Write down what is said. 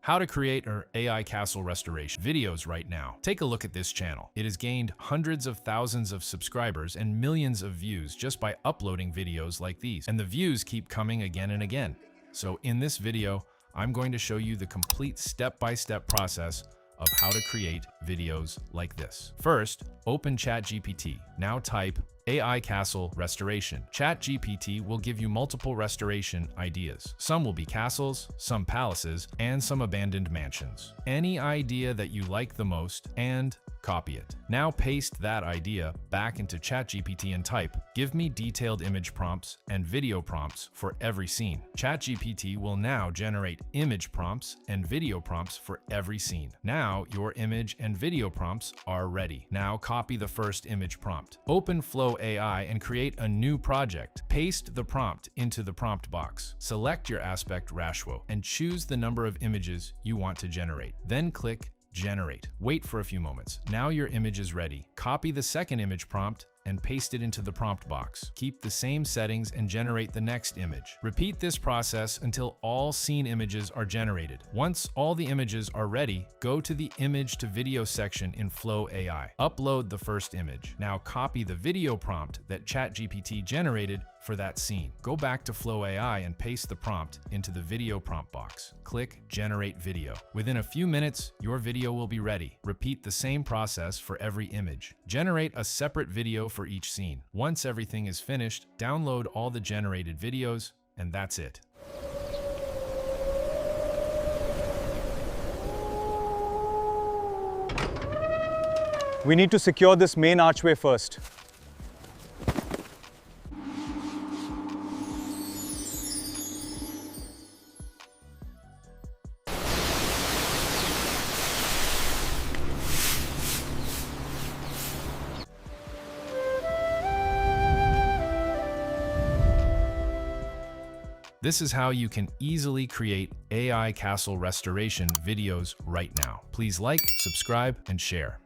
How to create an AI castle restoration videos right now. Take a look at this channel. It has gained hundreds of thousands of subscribers and millions of views just by uploading videos like these. And the views keep coming again and again. So in this video, I'm going to show you the complete step-by-step process of how to create videos like this. First, open ChatGPT. Now type AI Castle Restoration. ChatGPT will give you multiple restoration ideas. Some will be castles, some palaces, and some abandoned mansions. Any idea that you like the most and copy it. Now paste that idea back into ChatGPT and type, "Give me detailed image prompts and video prompts for every scene." ChatGPT will now generate image prompts and video prompts for every scene. Now your image and video prompts are ready. Now copy the first image prompt. Open Flow AI and create a new project. Paste the prompt into the prompt box. Select your aspect ratio and choose the number of images you want to generate. Then click Generate. Wait for a few moments. Now your image is ready. Copy the second image prompt and paste it into the prompt box. Keep the same settings and generate the next image. Repeat this process until all scene images are generated. Once all the images are ready, go to the image to video section in Flow AI. Upload the first image. Now copy the video prompt that ChatGPT generated for that scene. Go back to Flow AI and paste the prompt into the video prompt box. Click Generate Video. Within a few minutes, your video will be ready. Repeat the same process for every image. Generate a separate video for each scene. Once everything is finished, download all the generated videos, and that's it. We need to secure this main archway first. This is how you can easily create AI castle restoration videos right now. Please like, subscribe, and share.